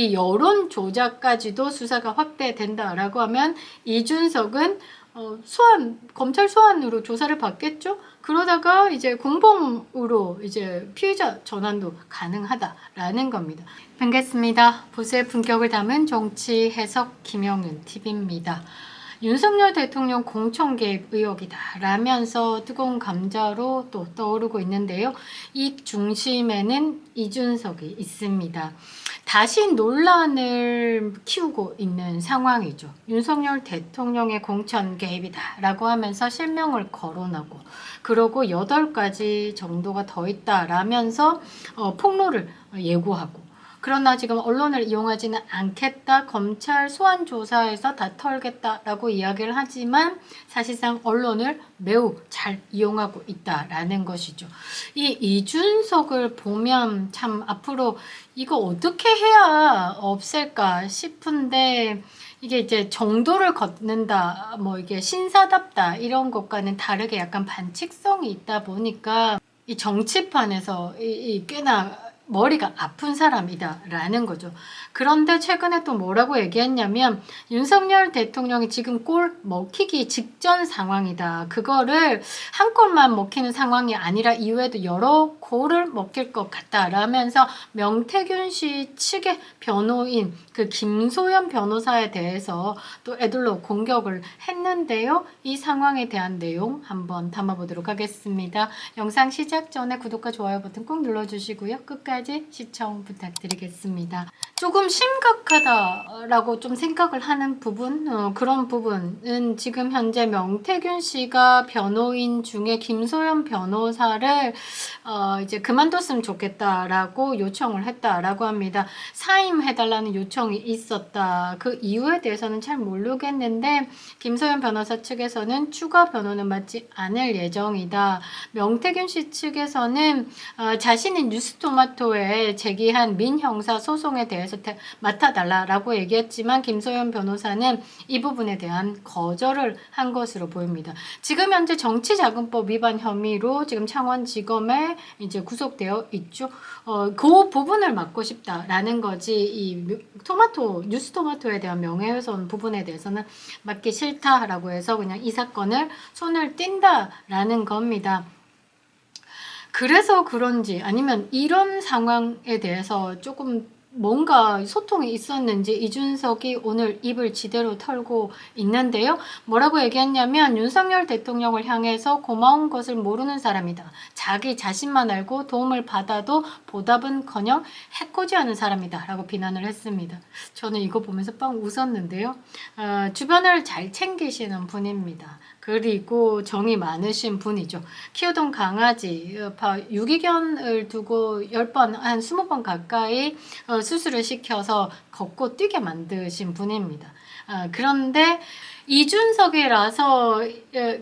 이 여론 조작까지도 수사가 확대된다라고 하면 이준석은 검찰 소환으로 조사를 받겠죠? 그러다가 이제 공범으로 이제 피의자 전환도 가능하다라는 겁니다. 반갑습니다. 보수의 품격을 담은 정치 해석 김영은 TV입니다. 윤석열 대통령 공천 개입 의혹이다 라면서 뜨거운 감자로 또 떠오르고 있는데요. 이 중심에는 이준석이 있습니다. 다시 논란을 키우고 있는 상황이죠. 윤석열 대통령의 공천 개입이다 라고 하면서 실명을 거론하고 그러고 8가지 정도가 더 있다 라면서 폭로를 예고하고 그러나 지금 언론을 이용하지는 않겠다. 검찰 소환 조사에서 다 털겠다라고 이야기를 하지만 사실상 언론을 매우 잘 이용하고 있다라는 것이죠. 이 이준석을 보면 참 앞으로 이거 어떻게 해야 없앨까 싶은데 이게 이제 정도를 걷는다, 뭐 이게 신사답다 이런 것과는 다르게 약간 반칙성이 있다 보니까 이 정치판에서 꽤나 머리가 아픈 사람이다라는 거죠. 그런데 최근에 또 뭐라고 얘기했냐면 윤석열 대통령이 지금 골 먹히기 직전 상황이다. 그거를 한 골만 먹히는 상황이 아니라 이후에도 여러 골을 먹힐 것 같다라면서 명태균 씨 측의 변호인 그 김소연 변호사에 대해서 또 애들로 공격을 했는데요. 이 상황에 대한 내용 한번 담아보도록 하겠습니다. 영상 시작 전에 구독과 좋아요 버튼 꼭 눌러주시고요. 끝까지 시청 부탁드리겠습니다. 조금 심각하다라고 좀 생각을 하는 부분, 그런 부분은 지금 현재 명태균 씨가 변호인 중에 김소연 변호사를 이제 그만뒀으면 좋겠다라고 요청을 했다라고 합니다. 사임해달라는 요청이 있었다. 그 이유에 대해서는 잘 모르겠는데 김소연 변호사 측에서는 추가 변호는 받지 않을 예정이다. 명태균 씨 측에서는 자신이 뉴스토마토에 제기한 민형사 소송에 대해서 맡아달라라고 얘기했지만 김소연 변호사는 이 부분에 대한 거절을 한 것으로 보입니다. 지금 현재 정치자금법 위반 혐의로 지금 창원지검에 이제 구속되어 있죠. 그 부분을 막고 싶다라는 거지 이 뉴스토마토에 대한 명예훼손 부분에 대해서는 맡기 싫다라고 해서 그냥 이 사건을 손을 띈다라는 겁니다. 그래서 그런지 아니면 이런 상황에 대해서 조금 뭔가 소통이 있었는지 이준석이 오늘 입을 지대로 털고 있는데요. 뭐라고 얘기했냐면 윤석열 대통령을 향해서 고마운 것을 모르는 사람이다. 자기 자신만 알고 도움을 받아도 보답은커녕 해코지하는 사람이다 라고 비난을 했습니다. 저는 이거 보면서 빵 웃었는데요. 주변을 잘 챙기시는 분입니다. 그리고 정이 많으신 분이죠. 키우던 강아지 유기견을 두고 10번, 한 20번 가까이 수술을 시켜서 걷고 뛰게 만드신 분입니다. 그런데 이준석이라서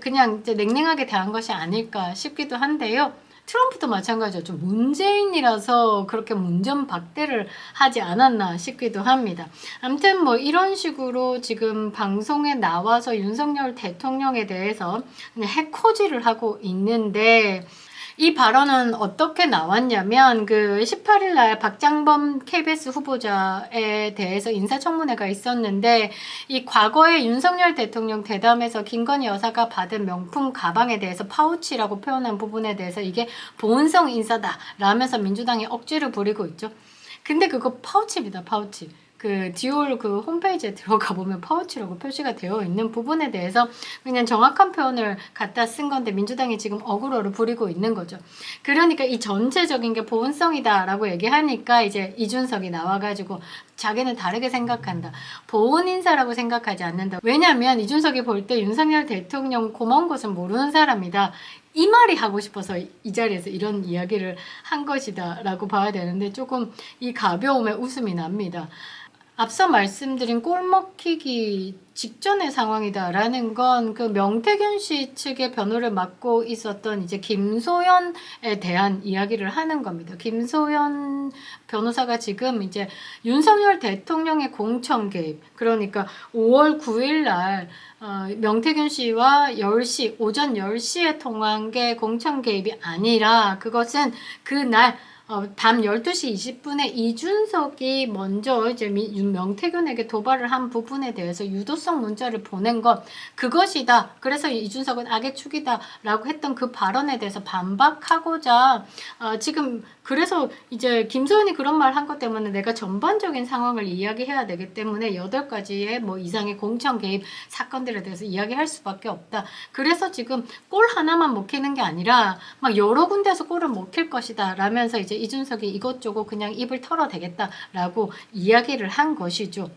그냥 이제 냉랭하게 대한 것이 아닐까 싶기도 한데요. 트럼프도 마찬가지죠. 좀 문재인이라서 그렇게 문전박대를 하지 않았나 싶기도 합니다. 아무튼 뭐 이런 식으로 지금 방송에 나와서 윤석열 대통령에 대해서 그냥 해코지를 하고 있는데 이 발언은 어떻게 나왔냐면 그 18일 날 박장범 KBS 후보자에 대해서 인사청문회가 있었는데 이 과거에 윤석열 대통령 대담에서 김건희 여사가 받은 명품 가방에 대해서 파우치라고 표현한 부분에 대해서 이게 보온성 인사다 라면서 민주당이 억지를 부리고 있죠. 근데 그거 파우치입니다. 파우치. 그 디올 그 홈페이지에 들어가 보면 파우치라고 표시가 되어 있는 부분에 대해서 그냥 정확한 표현을 갖다 쓴 건데 민주당이 지금 어그로를 부리고 있는 거죠. 그러니까 이 전체적인 게 보온성이다라고 얘기하니까 이제 이준석이 나와가지고 자기는 다르게 생각한다. 보온 인사라고 생각하지 않는다. 왜냐하면 이준석이 볼 때 윤석열 대통령 고마운 것은 모르는 사람이다. 이 말이 하고 싶어서 이 자리에서 이런 이야기를 한 것이다 라고 봐야 되는데 조금 이 가벼움에 웃음이 납니다. 앞서 말씀드린 골 먹히기 직전의 상황이다라는 건 그 명태균 씨 측의 변호를 맡고 있었던 이제 김소연에 대한 이야기를 하는 겁니다. 김소연 변호사가 지금 이제 윤석열 대통령의 공천 개입, 그러니까 5월 9일 날 명태균 씨와 10시, 오전 10시에 통한 게 공천 개입이 아니라 그것은 그날 밤 12시 20분에 이준석이 먼저 이제 명태균에게 도발을 한 부분에 대해서 유도성 문자를 보낸 것, 그것이다. 그래서 이준석은 악의 축이다. 라고 했던 그 발언에 대해서 반박하고자, 지금, 그래서 이제 김소연이 그런 말 한 것 때문에 내가 전반적인 상황을 이야기해야 되기 때문에 8가지의 뭐 이상의 공천 개입 사건들에 대해서 이야기할 수밖에 없다. 그래서 지금 골 하나만 먹히는 게 아니라 막 여러 군데서 골을 먹힐 것이다. 라면서 이제 이준석이 이것저것 그냥 입을 털어대겠다라고 이야기를 한 것이죠.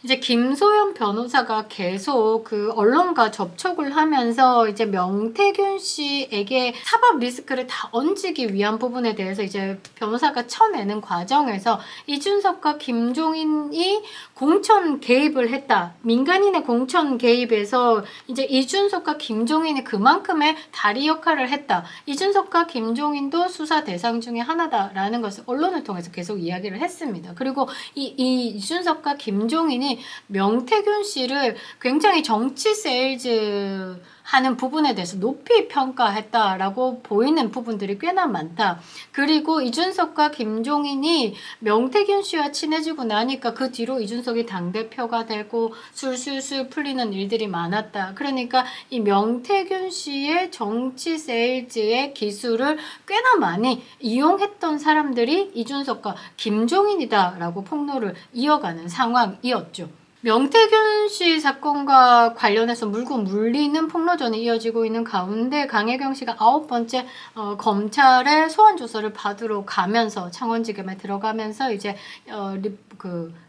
이제 김소연 변호사가 계속 그 언론과 접촉을 하면서 이제 명태균 씨에게 사법 리스크를 다 얹기 위한 부분에 대해서 이제 변호사가 쳐내는 과정에서 이준석과 김종인이 공천 개입을 했다. 민간인의 공천 개입에서 이제 이준석과 김종인이 그만큼의 다리 역할을 했다. 이준석과 김종인도 수사 대상 중에 하나다라는 것을 언론을 통해서 계속 이야기를 했습니다. 그리고 이 이준석과 김종인이 명태균 씨를 굉장히 정치 세일즈 하는 부분에 대해서 높이 평가했다라고 보이는 부분들이 꽤나 많다. 그리고 이준석과 김종인이 명태균 씨와 친해지고 나니까 그 뒤로 이준석이 당대표가 되고 술술술 풀리는 일들이 많았다. 그러니까 이 명태균 씨의 정치 세일즈의 기술을 꽤나 많이 이용했던 사람들이 이준석과 김종인이다라고 폭로를 이어가는 상황이었죠. 명태균 씨 사건과 관련해서 물고 물리는 폭로전이 이어지고 있는 가운데 강혜경 씨가 9번째 검찰의 소환 조사를 받으러 가면서 창원지검에 들어가면서 이제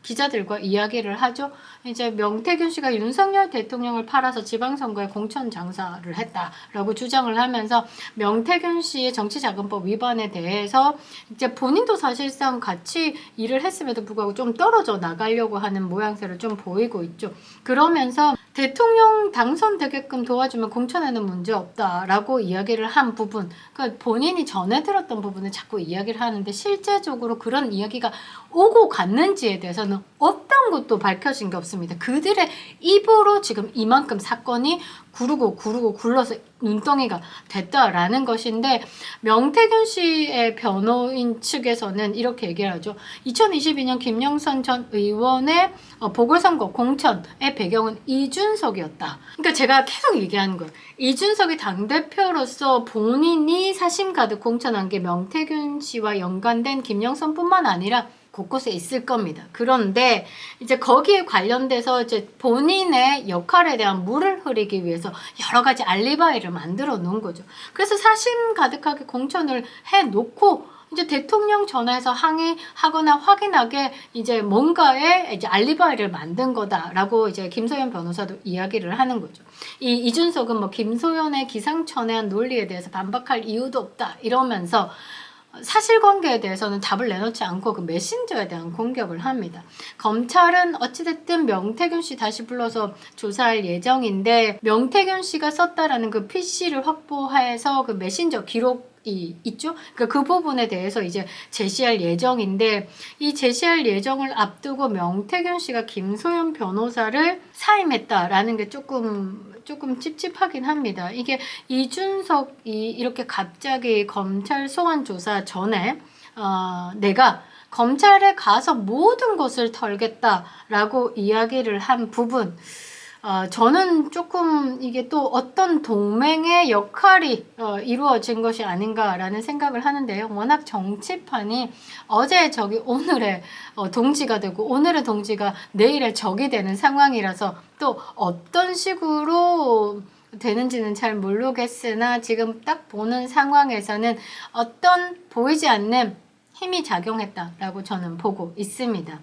기자들과 이야기를 하죠. 이제 명태균 씨가 윤석열 대통령을 팔아서 지방선거에 공천 장사를 했다라고 주장을 하면서 명태균 씨의 정치자금법 위반에 대해서 이제 본인도 사실상 같이 일을 했음에도 불구하고 좀 떨어져 나가려고 하는 모양새를 좀 보이고 있죠. 그러면서 대통령 당선되게끔 도와주면 공천에는 문제 없다라고 이야기를 한 부분, 그러니까 본인이 전에 들었던 부분을 자꾸 이야기를 하는데 실제적으로 그런 이야기가 오고 갔는지에 대해서는 어떤 것도 밝혀진 게 없습니다. 그들의 입으로 지금 이만큼 사건이 구르고 굴러서 눈덩이가 됐다라는 것인데, 명태균 씨의 변호인 측에서는 이렇게 얘기를 하죠. 2022년 김영선 전 의원의 보궐선거 공천의 배경은 이준석이었다. 그러니까 제가 계속 얘기하는 거예요. 이준석이 당대표로서 본인이 사심 가득 공천한 게 명태균 씨와 연관된 김영선뿐만 아니라 곳곳에 있을 겁니다. 그런데 이제 거기에 관련돼서 이제 본인의 역할에 대한 물을 흐리기 위해서 여러 가지 알리바이를 만들어 놓은 거죠. 그래서 사심 가득하게 공천을 해 놓고 이제 대통령 전화해서 항의하거나 확인하게 이제 뭔가의 이제 알리바이를 만든 거다라고 이제 김소연 변호사도 이야기를 하는 거죠. 이준석은 뭐 김소연의 기상천외한 논리에 대해서 반박할 이유도 없다 이러면서 사실관계에 대해서는 답을 내놓지 않고 그 메신저에 대한 공격을 합니다. 검찰은 어찌됐든 명태균 씨 다시 불러서 조사할 예정인데, 명태균 씨가 썼다라는 그 PC를 확보해서 그 메신저 기록이 있죠? 그러니까 그 부분에 대해서 이제 제시할 예정인데, 이 제시할 예정을 앞두고 명태균 씨가 김소연 변호사를 사임했다라는 게 조금 찝찝하긴 합니다. 이게 이준석이 이렇게 갑자기 검찰 소환 조사 전에 내가 검찰에 가서 모든 것을 털겠다라고 이야기를 한 부분, 저는 조금 이게 또 어떤 동맹의 역할이 이루어진 것이 아닌가라는 생각을 하는데요. 워낙 정치판이 어제 적이 오늘의 동지가 되고 오늘의 동지가 내일의 적이 되는 상황이라서 또 어떤 식으로 되는지는 잘 모르겠으나 지금 딱 보는 상황에서는 어떤 보이지 않는 힘이 작용했다라고 저는 보고 있습니다.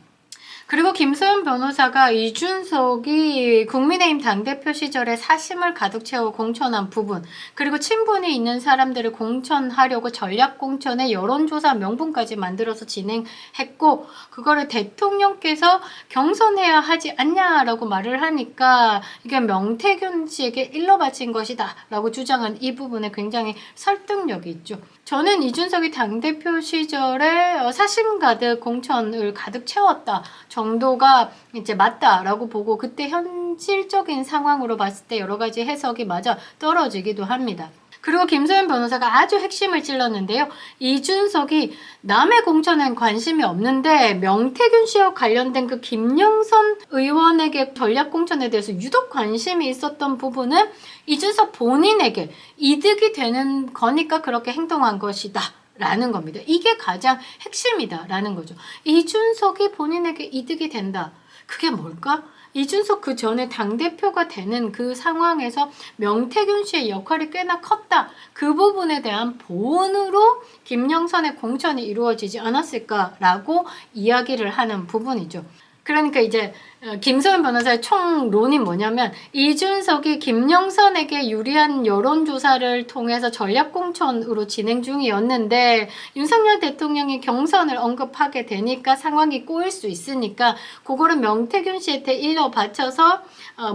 그리고 김소연 변호사가 이준석이 국민의힘 당대표 시절에 사심을 가득 채워 공천한 부분, 그리고 친분이 있는 사람들을 공천하려고 전략공천의 여론조사 명분까지 만들어서 진행했고, 그거를 대통령께서 경선해야 하지 않냐라고 말을 하니까 이게 명태균 씨에게 일러 바친 것이다 라고 주장한 이 부분에 굉장히 설득력이 있죠. 저는 이준석이 당대표 시절에 사심 가득 공천을 가득 채웠다 정도가 이제 맞다라고 보고, 그때 현실적인 상황으로 봤을 때 여러 가지 해석이 맞아 떨어지기도 합니다. 그리고 김소연 변호사가 아주 핵심을 찔렀는데요. 이준석이 남의 공천엔 관심이 없는데 명태균 씨와 관련된 그 김영선 의원에게 전략 공천에 대해서 유독 관심이 있었던 부분은 이준석 본인에게 이득이 되는 거니까 그렇게 행동한 것이다 라는 겁니다. 이게 가장 핵심이다 라는 거죠. 이준석이 본인에게 이득이 된다. 그게 뭘까? 이준석 그 전에 당대표가 되는 그 상황에서 명태균 씨의 역할이 꽤나 컸다. 그 부분에 대한 보온으로 김영선의 공천이 이루어지지 않았을까라고 이야기를 하는 부분이죠. 그러니까 이제 김소연 변호사의 총론이 뭐냐면 이준석이 김영선에게 유리한 여론조사를 통해서 전략공천으로 진행 중이었는데 윤석열 대통령이 경선을 언급하게 되니까 상황이 꼬일 수 있으니까 그거를 명태균 씨한테 일러 바쳐서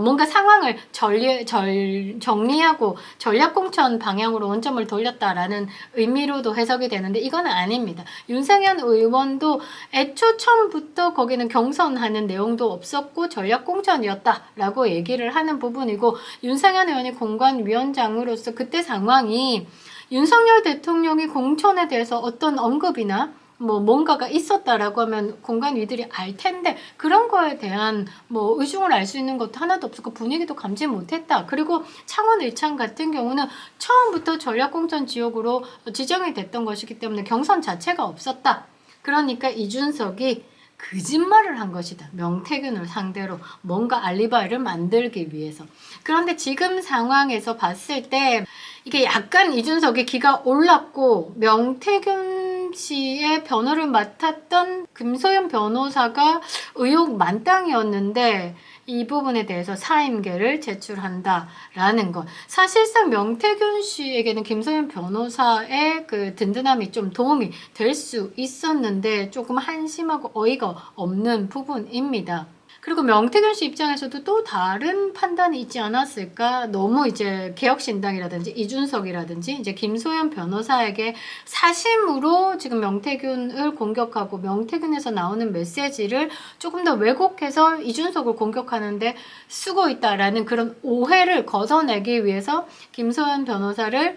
뭔가 상황을 정리하고 전략공천 방향으로 원점을 돌렸다라는 의미로도 해석이 되는데 이건 아닙니다. 윤상현 의원도 애초 처음부터 거기는 경선하는 내용도 없었고 전략공천이었다라고 얘기를 하는 부분이고 윤상현 의원이 공관위원장으로서 그때 상황이 윤석열 대통령이 공천에 대해서 어떤 언급이나 뭔가가 있었다라고 하면 공관위들이 알 텐데 그런 거에 대한 의중을 알 수 있는 것도 하나도 없었고 분위기도 감지 못했다. 그리고 창원 의창 같은 경우는 처음부터 전략공천 지역으로 지정이 됐던 것이기 때문에 경선 자체가 없었다. 그러니까 이준석이 거짓말을 한 것이다. 명태균을 상대로 뭔가 알리바이를 만들기 위해서. 그런데 지금 상황에서 봤을 때 이게 약간 이준석의 기가 올랐고 명태균 씨의 변호를 맡았던 김소연 변호사가 의혹 만땅이었는데 이 부분에 대해서 사임계를 제출한다라는 것. 사실상 명태균 씨에게는 김소연 변호사의 그 든든함이 좀 도움이 될 수 있었는데 조금 한심하고 어이가 없는 부분입니다. 그리고 명태균 씨 입장에서도 또 다른 판단이 있지 않았을까? 너무 이제 개혁신당이라든지 이준석이라든지 이제 김소연 변호사에게 사심으로 지금 명태균을 공격하고 명태균에서 나오는 메시지를 조금 더 왜곡해서 이준석을 공격하는데 쓰고 있다라는 그런 오해를 걷어내기 위해서 김소연 변호사를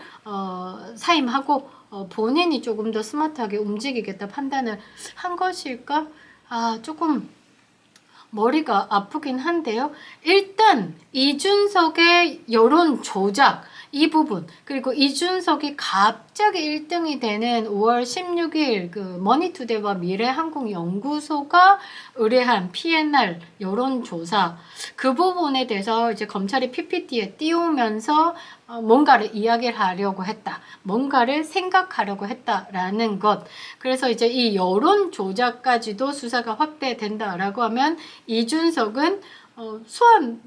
사임하고 본인이 조금 더 스마트하게 움직이겠다 판단을 한 것일까? 조금 머리가 아프긴 한데요. 일단 이준석의 여론 조작 이 부분 그리고 이준석이 갑자기 1등이 되는 5월 16일 그 머니투데이와 미래항공연구소가 의뢰한 PNR 여론조사 그 부분에 대해서 이제 검찰이 PPT에 띄우면서 뭔가를 이야기를 하려고 했다. 뭔가를 생각하려고 했다라는 것. 그래서 이제 이 여론 조작까지도 수사가 확대된다라고 하면 이준석은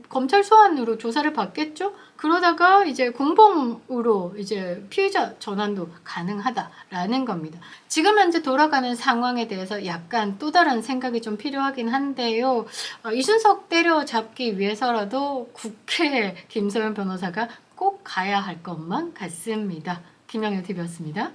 검찰 소환으로 조사를 받겠죠? 그러다가 이제 공범으로 이제 피의자 전환도 가능하다라는 겁니다. 지금 현재 돌아가는 상황에 대해서 약간 또 다른 생각이 좀 필요하긴 한데요. 이준석 때려잡기 위해서라도 국회에 김소연 변호사가 꼭 가야 할 것만 같습니다. 김영애 TV였습니다.